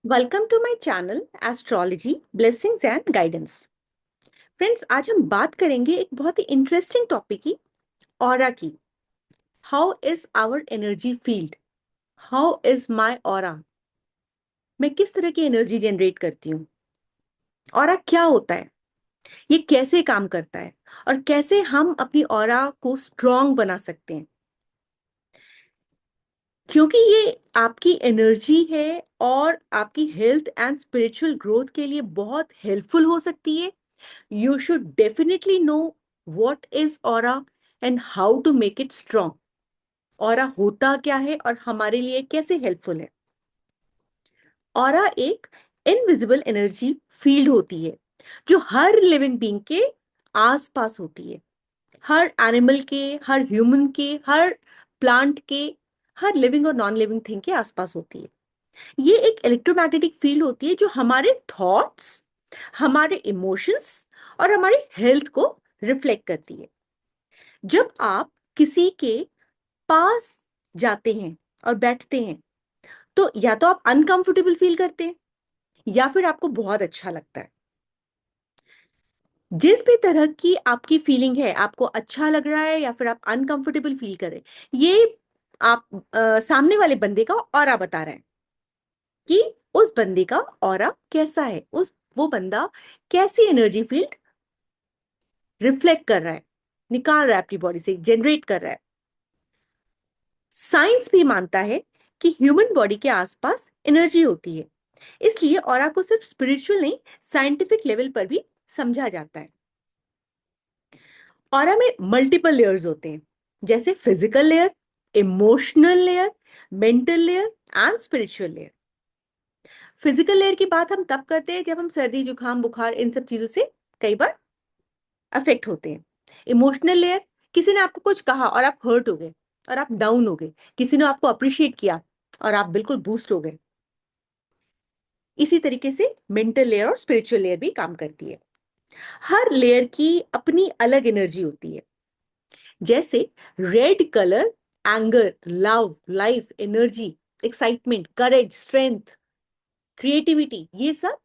Welcome to my channel astrology blessings and guidance. Friends, आज हम बात करेंगे एक बहुत ही इंटरेस्टिंग टॉपिक की, ऑरा की। How is our energy field? How is my aura? मैं किस तरह की एनर्जी जनरेट करती हूँ? ऑरा क्या होता है? ये कैसे काम करता है? और कैसे हम अपनी ऑरा को स्ट्रॉन्ग बना सकते हैं? क्योंकि ये आपकी एनर्जी है और आपकी हेल्थ एंड स्पिरिचुअल ग्रोथ के लिए बहुत हेल्पफुल हो सकती है। You should definitely know what is aura and how to make it strong. Aura होता क्या है और हमारे लिए कैसे हेल्पफुल है? ऑरा एक इनविजिबल एनर्जी फील्ड होती है जो हर लिविंग बीइंग के आसपास होती है। हर एनिमल के, हर ह्यूमन के, हर प्लांट के, हर लिविंग और नॉन लिविंग थिंग के आसपास होती है। ये एक इलेक्ट्रोमैग्नेटिक फील्ड होती है जो हमारे थॉट्स, हमारे इमोशंस और हमारी हेल्थ को रिफ्लेक्ट करती है। जब आप किसी के पास जाते हैं और बैठते हैं तो या तो आप अनकंफर्टेबल फील करते हैं या फिर आपको बहुत अच्छा लगता है। जिस भी तरह की आपकी फीलिंग है, आपको अच्छा लग रहा है या फिर आप अनकंफर्टेबल फील कर रहे हैं, ये आप सामने वाले बंदे का ऑरा बता रहा है कि उस बंदे का ऑरा कैसा है, उस वो बंदा कैसी एनर्जी फील्ड रिफ्लेक्ट कर रहा है, निकाल रहा है अपनी बॉडी से, जनरेट कर रहा है। साइंस भी मानता है कि ह्यूमन बॉडी के आसपास एनर्जी होती है, इसलिए ऑरा को सिर्फ स्पिरिचुअल नहीं, साइंटिफिक लेवल पर भी समझा जाता है। ऑरा में मल्टीपल लेयर्स होते हैं, जैसे physical layer, emotional layer, mental layer and spiritual layer. Physical layer की बात हम तब करते हैं जब हम सर्दी, जुकाम, बुखार, इन सब चीजों से कई बार अफेक्ट होते हैं। इमोशनल लेयर, किसी ने आपको कुछ कहा और आप हर्ट हो गए और आप डाउन हो गए। किसी ने आपको अप्रिशिएट किया और आप बिल्कुल बूस्ट हो गए। इसी तरीके से मेंटल लेयर और स्पिरिचुअल लेयर भी काम करती है। हर लेयर की अपनी अलग एनर्जी होती है। जैसे red colour anger, love, life, energy, excitement, courage, strength, creativity, ये सब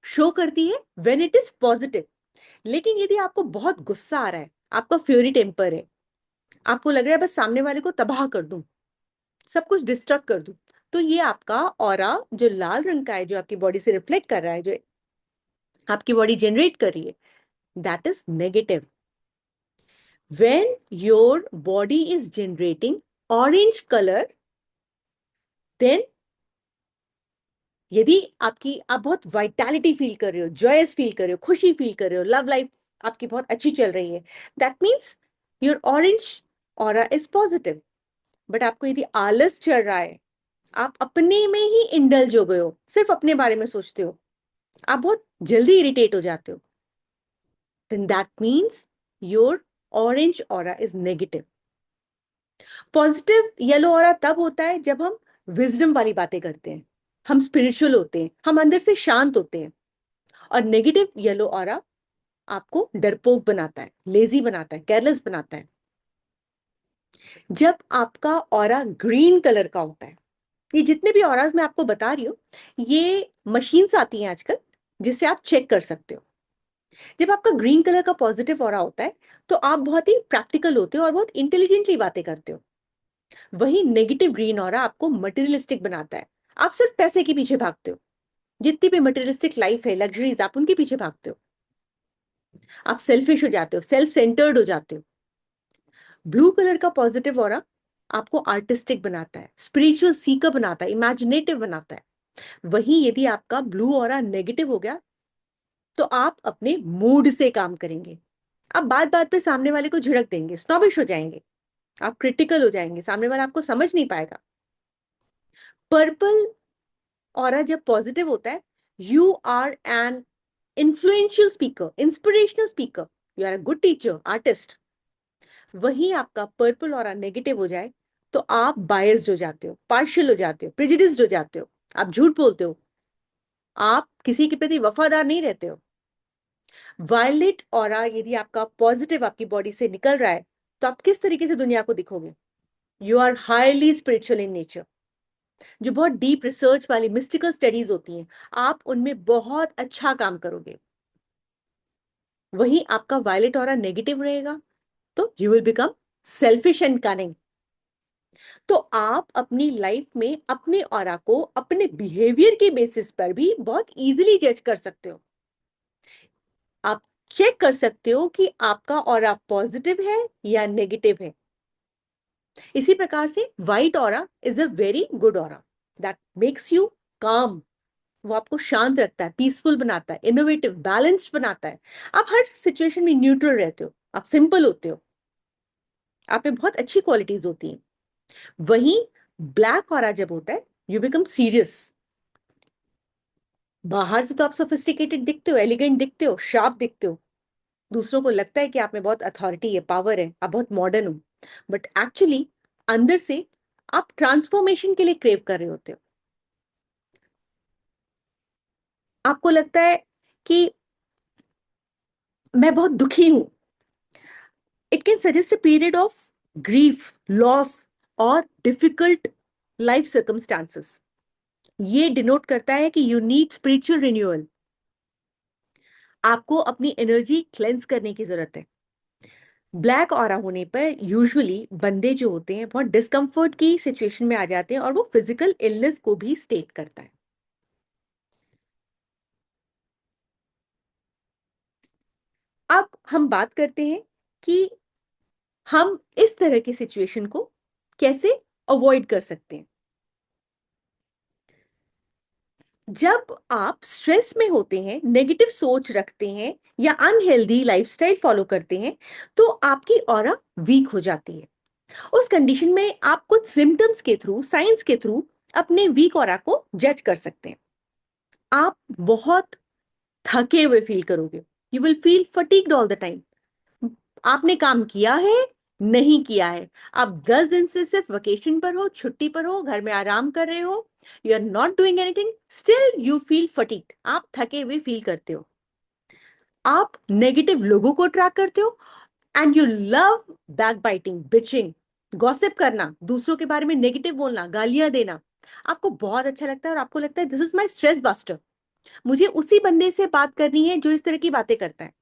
शो करती है व्हेन इट इज पॉजिटिव। लेकिन यदि आपको बहुत गुस्सा आ रहा है, आपका फ्यूरी टेम्पर है, आपको लग रहा है बस सामने वाले को तबाह कर दूं, सब कुछ डिस्ट्रक्ट कर दूं, तो ये आपका ऑरा जो लाल रंग का है, जो आपकी बॉडी से रिफ्लेक्ट कर रहा है, जो आपकी बॉडी जनरेट कर रही है, that is negative. When your body is generating orange colour, then यदि आप बहुत वाइटैलिटी फील कर रहे हो, जॉयस फील कर रहे हो, खुशी फील कर रहे हो, लव लाइफ आपकी बहुत अच्छी चल रही है, that means your orange aura is positive. But आपको यदि आलस चल रहा है, आप अपने में ही इंडल्ज हो गए हो, सिर्फ अपने बारे में सोचते हो, आप बहुत जल्दी इरिटेट हो जाते हो, then that means your orange aura is negative. Positive yellow aura तब होता है जब हम विजडम वाली बातें करते हैं, हम स्पिरिचुअल होते हैं, हम अंदर से शांत होते हैं। और नेगेटिव येलो ऑरा आपको डरपोक बनाता है, लेजी बनाता है, केयरलेस बनाता है। जब आपका ऑरा ग्रीन कलर का होता है, ये जितने भी ऑराज मैं आपको बता रही हूँ, ये मशीन्स आती हैं आजकल जिससे आप चेक कर सकते हो। जब आपका ग्रीन कलर का पॉजिटिव ऑरा होता है तो आप बहुत ही प्रैक्टिकल होते हो और बहुत इंटेलिजेंटली बातें करते हो। वही नेगेटिव ग्रीन ऑरा आपको मटेरियलिस्टिक बनाता है। आप सिर्फ पैसे के पीछे भागते हो, जितनी भी मटेरियलिस्टिक लाइफ है, लग्जरीज, आप उनके पीछे भागते हो। आप सेल्फिश हो जाते हो, सेल्फ सेंटर्ड हो जाते हो। ब्लू कलर का पॉजिटिव ऑरा आपको आर्टिस्टिक बनाता है, स्पिरिचुअल सीकर बनाता है, इमेजिनेटिव बनाता है। वही यदि आपका ब्लू ऑरा नेगेटिव हो गया तो आप अपने मूड से काम करेंगे। आप बात बात पे सामने वाले को झिड़क देंगे, स्नॉबिश हो जाएंगे, आप क्रिटिकल हो जाएंगे, सामने वाला आपको समझ नहीं पाएगा। पर्पल ऑरा जब पॉजिटिव होता है, you are an influential speaker, inspirational speaker, you are a good teacher, artist. वही आपका पर्पल ऑरा नेगेटिव हो जाए तो आप बायस्ड हो जाते हो, पार्शियल हो जाते हो, प्रेजुडिस्ड हो जाते हो, आप झूठ बोलते हो, आप किसी के प्रति वफादार नहीं रहते हो। वायलेट ऑरा यदि आपका पॉजिटिव आपकी बॉडी से निकल रहा है तो आप किस तरीके से दुनिया को दिखोगे? You are highly spiritual in nature. जो बहुत डीप रिसर्च वाली मिस्टिकल स्टडीज होती हैं, आप उनमें बहुत अच्छा काम करोगे। वहीं आपका वायलेट ऑरा नेगेटिव रहेगा तो you will become selfish and cunning. तो आप अपनी लाइफ में अपने ऑरा को अपने बिहेवियर के बेसिस पर भी बहुत इजीली जज कर सकते हो। आप चेक कर सकते हो कि आपका ऑरा पॉजिटिव है या नेगेटिव है। इसी प्रकार से white aura is a very good aura that makes you काम। वो आपको शांत रखता है, पीसफुल बनाता है, इनोवेटिव, बैलेंस्ड बनाता है। आप हर सिचुएशन में न्यूट्रल रहते हो, आप सिंपल होते हो, आप में बहुत अच्छी क्वालिटीज होती हैं। वहीं ब्लैक ऑरा जब होता है, यू बिकम सीरियस। बाहर से तो आप सोफिस्टिकेटेड दिखते हो, एलिगेंट दिखते हो, शार्प दिखते हो, दूसरों को लगता है कि आप में बहुत अथॉरिटी है, पावर है, आप बहुत मॉडर्न हो, बट एक्चुअली अंदर से आप ट्रांसफॉर्मेशन के लिए क्रेव कर रहे होते हो। आपको लगता है कि मैं बहुत दुखी हूं। It can suggest a period of grief, loss और डिफिकल्ट लाइफ सर्कमस्टांसेस। ये डिनोट करता है कि यू नीड स्पिरिचुअल रिन्यूअल। आपको अपनी एनर्जी क्लेंस करने की जरूरत है। ब्लैक ऑरा होने पर यूजुअली बंदे जो होते हैं बहुत डिस्कम्फर्ट की सिचुएशन में आ जाते हैं और वो फिजिकल इलनेस को भी स्टेट करता है। अब हम बात करते हैं कि हम इस तरह की सिचुएशन को कैसे अवॉइड कर सकते हैं। जब आप स्ट्रेस में होते हैं, नेगेटिव सोच रखते हैं या अनहेल्दी लाइफस्टाइल फॉलो करते हैं, तो आपकी ऑरा वीक हो जाती है। उस कंडीशन में आप कुछ सिम्टम्स के थ्रू, साइंस के थ्रू अपने वीक ऑरा को जज कर सकते हैं। आप बहुत थके हुए फील करोगे। You will feel fatigued all the time. आपने काम किया है, नहीं किया है, आप 10 दिन से सिर्फ वेकेशन पर हो, छुट्टी पर हो, घर में आराम कर रहे हो, you are not doing anything, still you feel fatigued, आप थके हुए फील करते हो। आप नेगेटिव लोगों को ट्रैक करते हो and you love back biting, bitching, gossip करना, दूसरों के बारे में नेगेटिव बोलना, गालियां देना आपको बहुत अच्छा लगता है और आपको लगता है this is my stress buster. मुझे उसी बंदे से बात करनी है जो इस तरह की बातें करता है।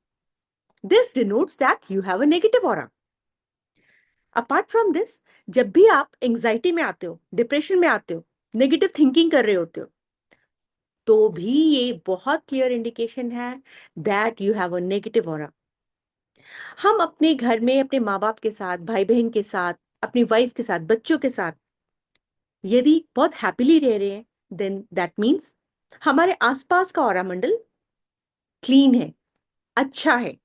This denotes that you have a negative aura. Apart from this, जब भी आप एंजाइटी में आते हो, डिप्रेशन में आते हो, नेगेटिव थिंकिंग कर रहे होते हो, तो भी ये बहुत क्लियर इंडिकेशन है that you have a negative aura. हम अपने घर में अपने माँ बाप के साथ, भाई बहन के साथ, अपनी वाइफ के साथ, बच्चों के साथ यदि बहुत हैप्पीली रह रहे हैं, देन दैट मीन्स हमारे आसपास का ऑरा मंडल क्लीन है, अच्छा है।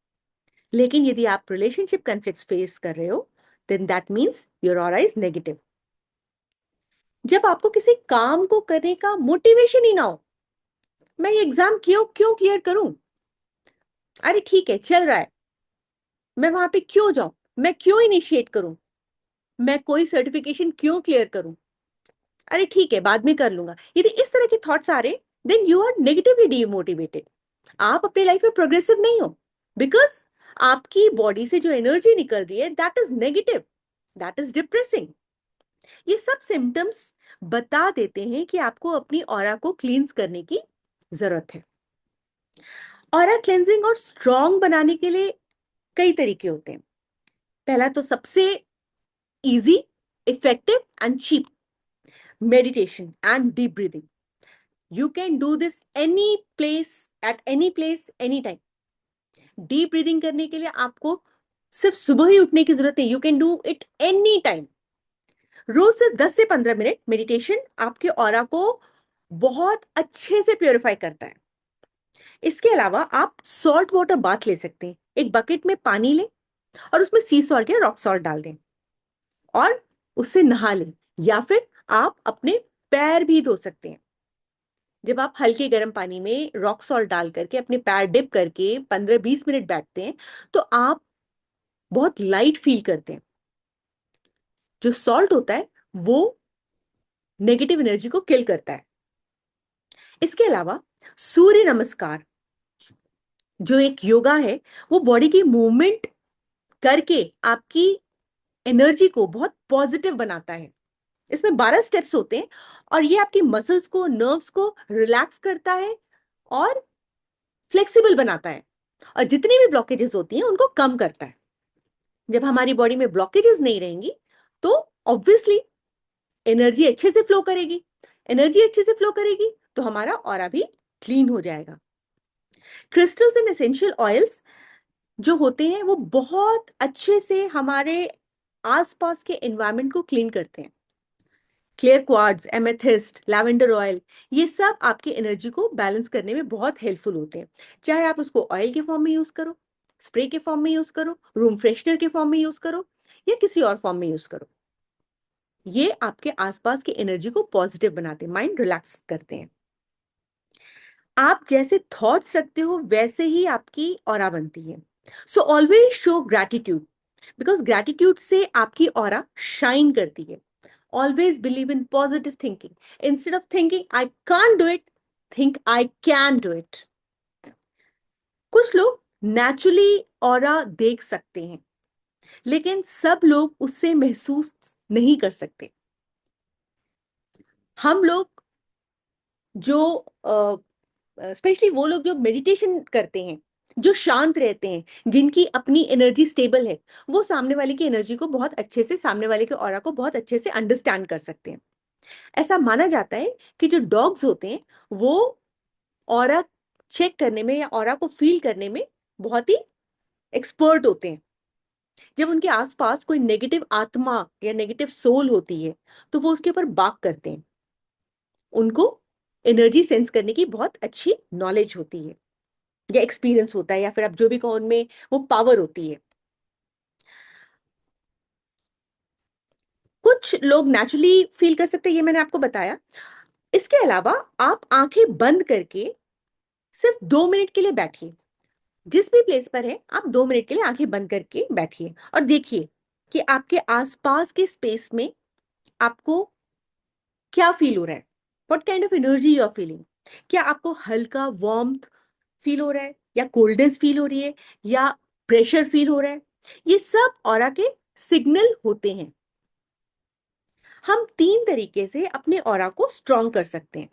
लेकिन यदि आप रिलेशनशिप कॉन्फ्लिक्ट्स फेस कर रहे हो, then that means your aura is negative. जब आपको किसी काम को करने का मोटिवेशन ही ना हो, मैं ये एग्जाम क्यों क्यों क्लियर करूं, अरे ठीक है चल रहा है, मैं वहां पे क्यों जाऊं, मैं क्यों इनिशिएट करूं, मैं कोई सर्टिफिकेशन क्यों क्लियर करूं, अरे ठीक है बाद में कर लूंगा, यदि इस तरह के थॉट्स आ रहे, then you are negatively demotivated. आप अपनी लाइफ में प्रोग्रेसिव नहीं हो, बिकॉज आपकी बॉडी से जो एनर्जी निकल रही है that is negative, that is depressing. ये सब सिम्टम्स बता देते हैं कि आपको अपनी ऑरा को क्लींस करने की जरूरत है। ऑरा क्लेंजिंग और स्ट्रॉन्ग बनाने के लिए कई तरीके होते हैं। पहला तो सबसे easy, effective and cheap, meditation and deep breathing. You can do this any place, at any place, any time. Deep breathing करने के लिए आपको सिर्फ सुबह ही उठने की जरूरत है, you can do it any time. रोज सिर्फ 10 से 15 मिनट मेडिटेशन आपके ऑरा को बहुत अच्छे से प्योरीफाई करता है। इसके अलावा आप सॉल्ट वाटर बाथ ले सकते हैं। एक बकेट में पानी लें और उसमें सी सॉल्ट या रॉक सॉल्ट डाल दें और उससे नहा लें, या फिर आप अपने पैर भी धो सकते हैं। जब आप हल्के गर्म पानी में रॉक सॉल्ट डाल करके अपने पैर डिप करके 15-20 मिनट बैठते हैं, तो आप बहुत लाइट फील करते हैं। जो सॉल्ट होता है वो नेगेटिव एनर्जी को किल करता है। इसके अलावा सूर्य नमस्कार जो एक योगा है, वो बॉडी की मूवमेंट करके आपकी एनर्जी को बहुत पॉजिटिव बनाता है। इसमें 12 स्टेप्स होते हैं और ये आपकी मसल्स को, नर्व्स को रिलैक्स करता है और फ्लेक्सिबल बनाता है और जितनी भी ब्लॉकेजेस होती हैं उनको कम करता है। जब हमारी बॉडी में ब्लॉकेजेस नहीं रहेंगी तो ऑब्वियसली एनर्जी अच्छे से फ्लो करेगी। एनर्जी अच्छे से फ्लो करेगी तो हमारा ऑरा भी क्लीन हो जाएगा। क्रिस्टल्स एंड एसेंशियल ऑयल्स जो होते हैं वो बहुत अच्छे से हमारे आसपास के एनवायरनमेंट को क्लीन करते हैं। Clear quartz, amethyst, lavender oil, ये सब आपकी एनर्जी को बैलेंस करने में बहुत हेल्पफुल होते हैं। चाहे आप उसको ऑयल के फॉर्म में यूज करो, स्प्रे के फॉर्म में यूज करो, रूम फ्रेशनर के फॉर्म में यूज करो या किसी और फॉर्म में यूज करो, ये आपके आसपास की एनर्जी को पॉजिटिव बनाते हैं, माइंड रिलैक्स करते हैं। आप जैसे थॉट्स रखते हो वैसे ही आपकी ऑरा बनती है। So always show gratitude, because gratitude से आपकी ऑरा शाइन करती है। Always believe in positive thinking. Instead of thinking, I can't do it, think I can do it. कुछ लोग नेचुरली ऑरा देख सकते हैं, लेकिन सब लोग उससे महसूस नहीं कर सकते। हम लोग जो स्पेशली वो लोग जो मेडिटेशन करते हैं, जो शांत रहते हैं, जिनकी अपनी एनर्जी स्टेबल है, वो सामने वाले की एनर्जी को बहुत अच्छे से, सामने वाले के ऑरा को बहुत अच्छे से अंडरस्टैंड कर सकते हैं। ऐसा माना जाता है कि जो डॉग्स होते हैं वो ऑरा चेक करने में या ऑरा को फील करने में बहुत ही एक्सपर्ट होते हैं। जब उनके आसपास कोई नेगेटिव आत्मा या नेगेटिव सोल होती है तो वो उसके ऊपर बाक करते हैं। उनको एनर्जी सेंस करने की बहुत अच्छी नॉलेज होती है या एक्सपीरियंस होता है, या फिर आप जो भी कहो, उनमें वो पावर होती है। कुछ लोग नेचुरली फील कर सकते हैं, ये मैंने आपको बताया। इसके अलावा आप आंखें बंद करके सिर्फ 2 मिनट के लिए बैठिए। जिस भी प्लेस पर है आप 2 मिनट के लिए आंखें बंद करके बैठिए और देखिए कि आपके आसपास के स्पेस में आपको क्या फील हो रहा है। What kind of energy you are feeling. क्या आपको हल्का वार्मथ फील हो रहा है, या कोल्डनेस फील हो रही है, या प्रेशर फील हो रहा है। ये सब ऑरा के सिग्नल होते हैं। हम 3 तरीके से अपने ऑरा को स्ट्रॉन्ग कर सकते हैं।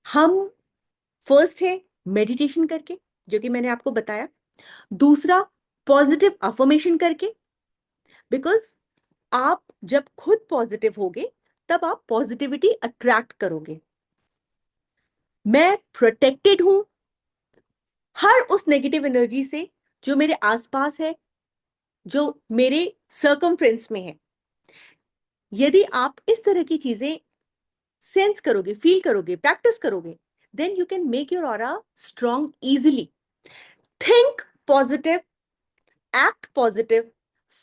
हम फर्स्ट है मेडिटेशन करके, जो कि मैंने आपको बताया। दूसरा, पॉजिटिव अफर्मेशन करके, बिकॉज आप जब खुद पॉजिटिव होगे तब आप पॉजिटिविटी अट्रैक्ट करोगे। मैं प्रोटेक्टेड हूं हर उस नेगेटिव एनर्जी से जो मेरे आसपास है, जो मेरे सर्कमफ्रेंस में है। यदि आप इस तरह की चीजें सेंस करोगे, फील करोगे, प्रैक्टिस करोगे, then you can make your aura strong easily. Think positive, act positive,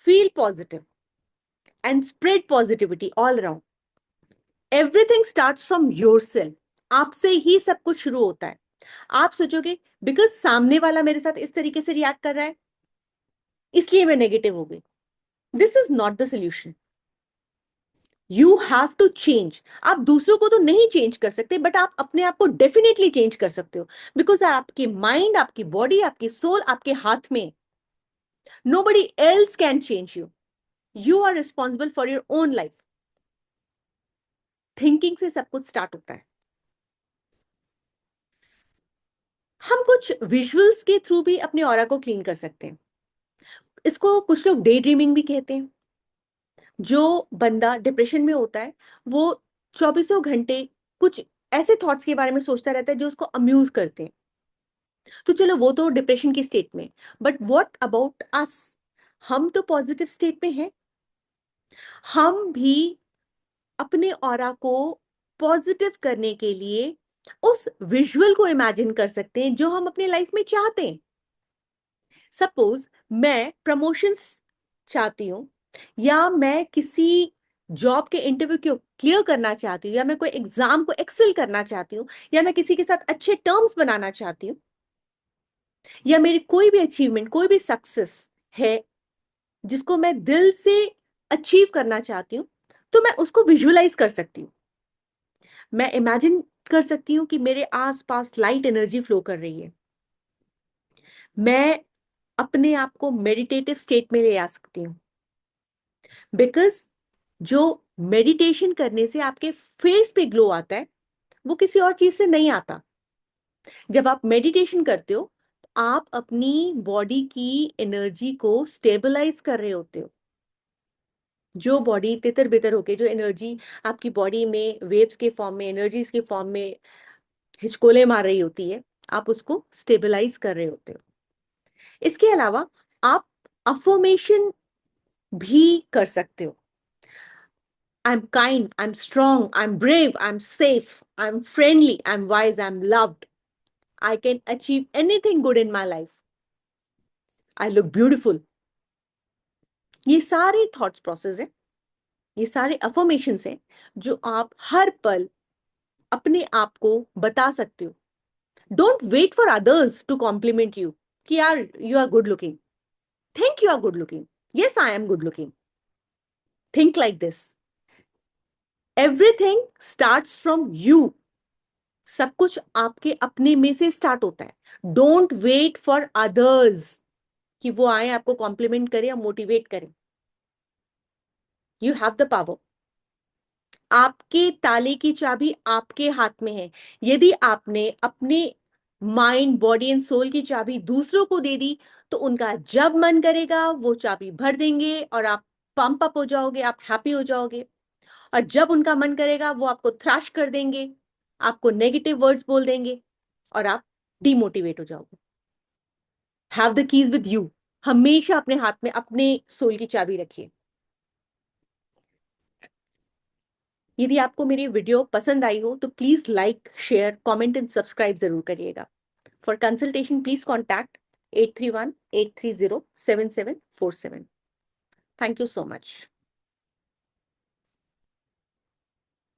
feel positive, and spread positivity all around. Everything starts from yourself. आपसे ही सब कुछ शुरू होता है। आप सोचोगे बिकॉज सामने वाला मेरे साथ इस तरीके से रिएक्ट कर रहा है इसलिए मैं नेगेटिव हो गई। This is not the solution. You have to change. आप दूसरों को तो नहीं चेंज कर सकते, बट आप अपने आप को डेफिनेटली चेंज कर सकते हो, बिकॉज आपकी माइंड, आपकी बॉडी, आपकी सोल आपके हाथ में। Nobody else can change you. You are responsible for your own life. Thinking से सब कुछ स्टार्ट होता है। हम कुछ विजुअल्स के थ्रू भी अपने ऑरा को क्लीन कर सकते हैं। इसको कुछ लोग डे ड्रीमिंग भी कहते हैं। जो बंदा डिप्रेशन में होता है वो 24 घंटे कुछ ऐसे थॉट्स के बारे में सोचता रहता है जो उसको अम्यूज करते हैं। तो चलो वो तो डिप्रेशन की स्टेट में, बट व्हाट अबाउट अस। हम तो पॉजिटिव स्टेट में हैं। हम भी अपने ऑरा को पॉजिटिव करने के लिए उस विजुअल को इमेजिन कर सकते हैं जो हम अपनी लाइफ में चाहते हैं। सपोज मैं प्रमोशंस चाहती हूँ, या मैं किसी जॉब के इंटरव्यू को क्लियर करना चाहती हूँ, या मैं कोई एग्जाम को एक्सेल करना चाहती हूँ, या मैं किसी के साथ अच्छे टर्म्स बनाना चाहती हूँ, या मेरी कोई भी अचीवमेंट, कोई भी सक्सेस है जिसको मैं दिल से अचीव करना चाहती हूँ, तो मैं उसको विजुअलाइज कर सकती हूँ। मैं इमेजिन कर सकती हूँ कि मेरे आसपास लाइट एनर्जी फ्लो कर रही है। मैं अपने आप को मेडिटेटिव स्टेट में ले आ सकती हूँ। बिकॉज जो मेडिटेशन करने से आपके फेस पे ग्लो आता है वो किसी और चीज से नहीं आता। जब आप मेडिटेशन करते हो तो आप अपनी बॉडी की एनर्जी को स्टेबलाइज कर रहे होते हो। जो बॉडी तितर बितर होके, जो एनर्जी आपकी बॉडी में वेव्स के फॉर्म में, एनर्जीज के फॉर्म में हिचकोले मार रही होती है, आप उसको स्टेबलाइज कर रहे होते हो। इसके अलावा आप अफर्मेशन भी कर सकते हो। I am kind, I am strong, I am brave, I am safe, I am friendly, I am wise, I am loved, I can achieve anything good in my life, I look beautiful. ये सारे thoughts process है, ये सारे affirmations हैं जो आप हर पल अपने आप को बता सकते हो। Don't wait for others to compliment you कि यार you are good looking. Think you are good looking. Yes, I am good looking. Think like this. Everything starts from you. सब कुछ आपके अपने में से स्टार्ट होता है। डोंट वेट फॉर अदर्स कि वो आए आपको कॉम्प्लीमेंट करें या मोटिवेट करें। You have the power. आपके ताले की चाबी आपके हाथ में है। यदि आपने अपने माइंड, बॉडी एंड सोल की चाबी दूसरों को दे दी तो उनका जब मन करेगा वो चाबी भर देंगे और आप पंप अप हो जाओगे, आप हैप्पी हो जाओगे। और जब उनका मन करेगा वो आपको थ्रैश कर देंगे, आपको नेगेटिव वर्ड्स बोल देंगे और आप डिमोटिवेट हो जाओगे। Have the keys with you. हमेशा अपने हाथ में अपने सोल की चाबी रखिए। यदि आपको मेरी वीडियो पसंद आई हो तो please like, share, comment and subscribe जरूर करिएगा। For consultation please contact 831-830-7747। Thank you so much.